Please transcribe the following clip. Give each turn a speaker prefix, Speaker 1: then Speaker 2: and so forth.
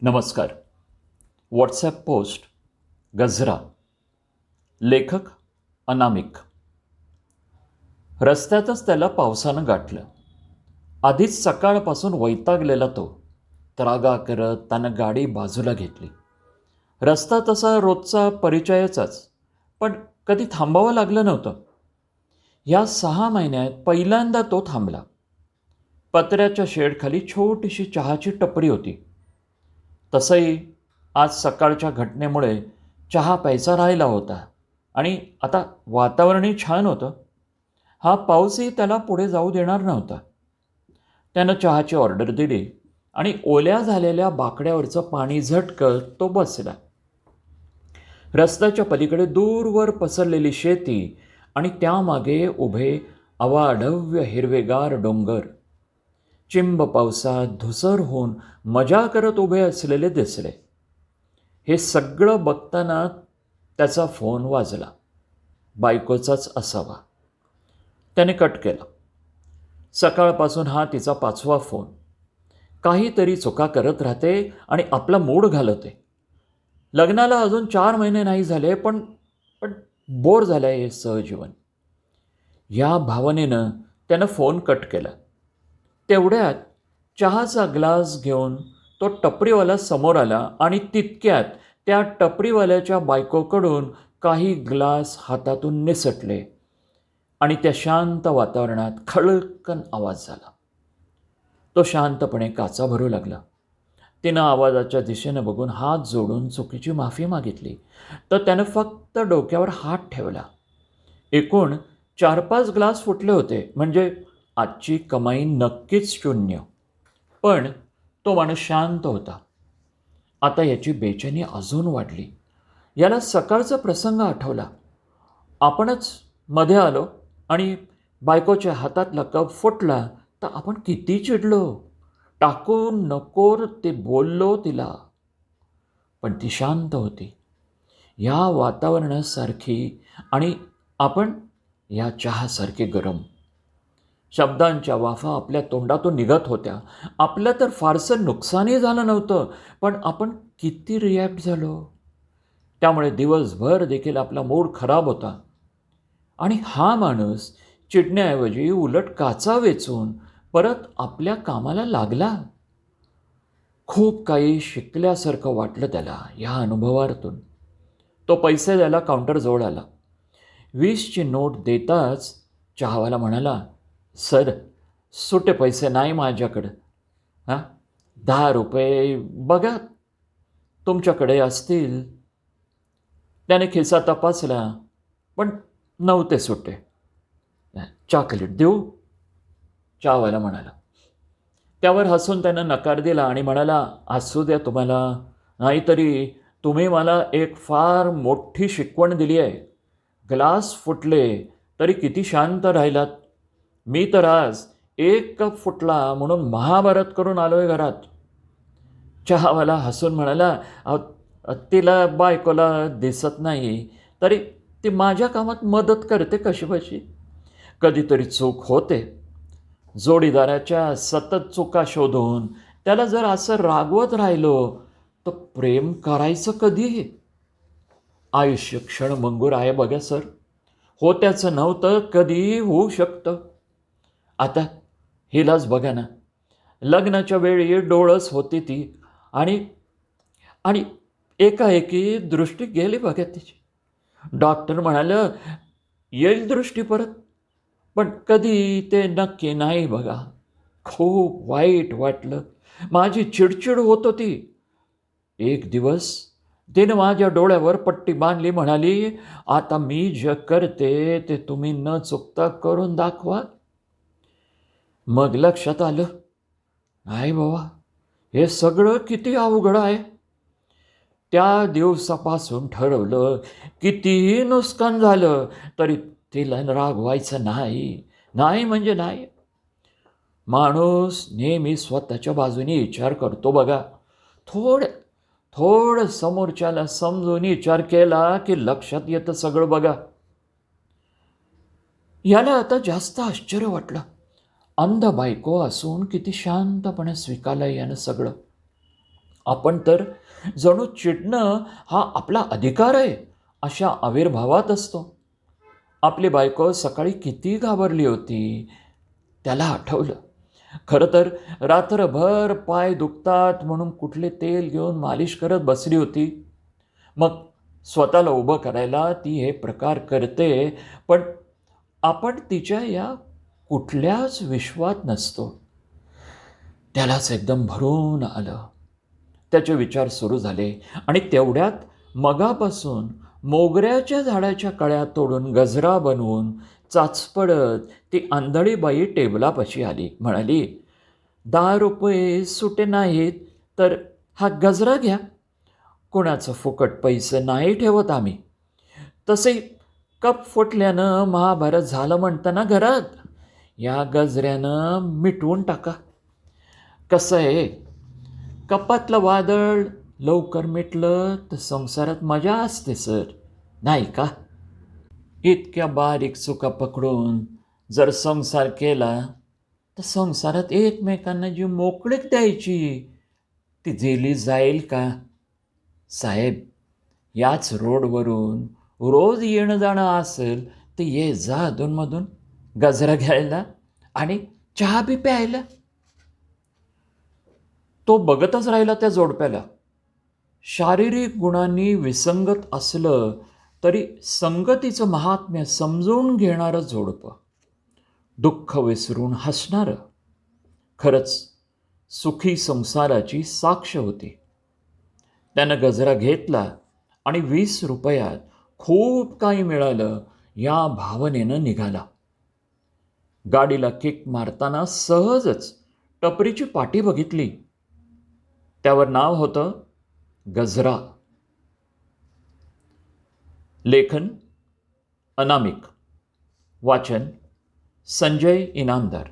Speaker 1: नमस्कार. WhatsApp post गजरा. लेखक अनामिक. रस्त्यातच त्याला पावसानं गाठलं. आधीच सकाळपासून वैतागलेला तो त्रागा करत त्यानं गाडी बाजूला घेतली. रस्ता तसा रोजचा परिचयाचाच, पण कधी थांबावं लागलं नव्हतं. या 6 महिन्यात पहिल्यांदा तो थांबला. पत्र्याच्या शेडखाली छोटीशी चहाची टपरी होती. तसंही आज सकाळच्या घटनेमुळे चहा प्यायचा राहिला होता आणि आता वातावरणही छान होतं. हा पाऊसही त्याला पुढे जाऊ देणार नव्हता. त्यानं चहाची ऑर्डर दिली आणि ओल्या झालेल्या बाकड्यावरचं पाणी झटकत तो बसला. रस्त्याच्या पलीकडे दूरवर पसरलेली शेती आणि त्यामागे उभे अवाढव्य हिरवेगार डोंगर चिंब पावसात धुसर होऊन मजा करत उभे असलेले दिसले. हे सगळं बघताना त्याचा फोन वाजला. बायकोचाच असावा. त्याने कट केला. सकाळपासून हा तिचा 5वा फोन. काहीतरी चुका करत राहते आणि आपला मूड घालवते. लग्नाला अजून 4 महिने नाही झाले, पण पण बोर झालं आहे हे सहजीवन. या भावनेनं त्यानं फोन कट केला. तेवढ्यात चहाचा ग्लास घेऊन तो टपरीवाला समोर आला आणि तितक्यात त्या टपरीवाल्याच्या बायकोकडून काही ग्लास हातातून निसटले आणि त्या शांत वातावरणात खळकन आवाज झाला. तो शांतपणे काचा भरू लागला. तिनं आवाजाच्या दिशेनं बघून हात जोडून चुकीची माफी मागितली, तर त्यानं फक्त डोक्यावर हात ठेवला. एकूण 4-5 ग्लास फुटले होते, म्हणजे आजची कमाई नक्कीच शून्य. पण तो माणूस शांत होता. आता याची बेचैनी अजून वाढली. याला सकाळचा प्रसंग आठवला. आपणच मध्ये आलो आणि बायकोच्या हातातला कप फुटला तर आपण किती चिडलो. टाकून नको ते बोललो तिला, पण ती शांत होती. या वातावरणासारखी आणि आपण या चहासारखे गरम. शब्दांच्या वाफा आपल्या तोंडातून निघत होत्या. आपलं तर फारसं नुकसानही झालं नव्हतं, पण आपण किती रिॲक्ट झालो. त्यामुळे दिवसभर देखील आपला मूड खराब होता. आणि हा माणूस चिडण्याऐवजी उलट काचा वेचून परत आपल्या कामाला लागला. खूप काही शिकल्यासारखं वाटलं त्याला या अनुभवातून. तो पैसे द्यायला काउंटरजवळ आला. 20ची नोट देताच चहावाला म्हणाला, सर, सुटे पैसे नाही माझ्याकडं. हां, 10 रुपये बघा, तुमच्याकडे असतील. त्याने खिसा तपासला, पण नव्हते सुटे. चॉकलेट देऊ? चहावाला म्हणाला. त्यावर हसून त्यानं नकार दिला आणि म्हणाला, असू द्या तुम्हाला, नाहीतरी तुम्ही मला एक फार मोठी शिकवण दिली आहे. ग्लास फुटले तरी किती शांत राहिलात. मी तर आज 1 कप फुटला म्हणून महाभारत करून आलो आहे घरात. चहावाला हसून म्हणाला, तिला बायकोला दिसत नाही, तरी ती माझ्या कामात मदत करते कशीबशी. कधीतरी चूक होते. जोडीदाराच्या सतत चुका शोधून त्याला जर असं रागवत राहिलो तर प्रेम करायचं कधी? आयुष्य क्षणभंगूर आहे बघा सर. होत्याचं नव्हतं कधीही होऊ शकतं. आता हिलाच बघा ना, लग्नाच्या वेळी डोळस होती ती आणि आणि एकाएकी दृष्टी गेली बघा तिची. डॉक्टर म्हणालं येईल दृष्टी परत, पण कधी ते नक्की नाही बघा. खूप वाईट वाटलं. माझी चिडचिड होत होती. एक दिवस तिने माझ्या डोळ्यावर पट्टी बांधली, म्हणाली, आता मी जे करते ते तुम्ही न चुकता करून दाखवा. मग लक्षात आलं, नाही बाबा, हे सगळं किती अवघड आहे. त्या दिवसापासून ठरवलं, कितीही नुकसान झालं तरी तिला रागवायचं नाही. नाही म्हणजे नाही. माणूस नेहमी स्वतःच्या बाजूने विचार करतो बघा. थोडं समोरच्याला समजून विचार केला की लक्षात येतं सगळं बघा. याला आता जास्त आश्चर्य वाटलं. अंध बायको असून किती शांतपणे स्वीकारलं यानं सगळं. आपण तर जणू चिडणं हा आपला अधिकार आहे अशा आविर्भावात असतो. आपली बायको सकाळी किती घाबरली होती त्याला आठवलं. खरं तर रात्रभर पाय दुखतात म्हणून कुठले तेल घेऊन मालिश करत बसली होती. मग स्वतःला उभं करायला ती हे प्रकार करते, पण आपण तिच्या या कुठल्याच विश्वात नसतो. त्यालाच एकदम भरून आलं. त्याचे विचार सुरू झाले आणि तेवढ्यात मगापासून मोगऱ्याच्या झाडाच्या कळ्या तोडून गजरा बनवून चाचपडत ती आंधळी बाई टेबलापाशी आली. म्हणाली, ₹10 सुटे नाहीत तर हा गजरा घ्या. कुणाचं फुकट पैसे नाही ठेवत आम्ही. तसे कप फुटल्यानं महाभारत झालं म्हणतं ना घरात. या गजऱ्यानं मिटवून टाका. कसं आहे, कपातलं वादळ लवकर मिटलं तर संसारात मजा असते सर, नाही का? इतक्या बारीक चुका पकडून जर संसार केला तर संसारात एकमेकांना जी मोकळीक द्यायची ती दिली जाईल का? साहेब, याच रोडवरून रोज येणं जाणं असेल तर ये जा अधूनमधून गजरा घ्यायला आणि चहा बी प्यायला. तो बघतच राहिला त्या जोडप्याला. शारीरिक गुणांनी विसंगत असलं तरी संगतीचं महात्म्य समजून घेणारं जोडपं, दुःख विसरून हसणारं, खरंच सुखी संसाराची साक्ष होती. त्यानं गजरा घेतला आणि 20 रुपयात खूप काही मिळालं या भावनेनं निघाला. गाडीला किक मारताना सहजच टपरीची पाटी बघितली. त्यावर नाव होतं गजरा. लेखन अनामिक. वाचन संजय इनामदार.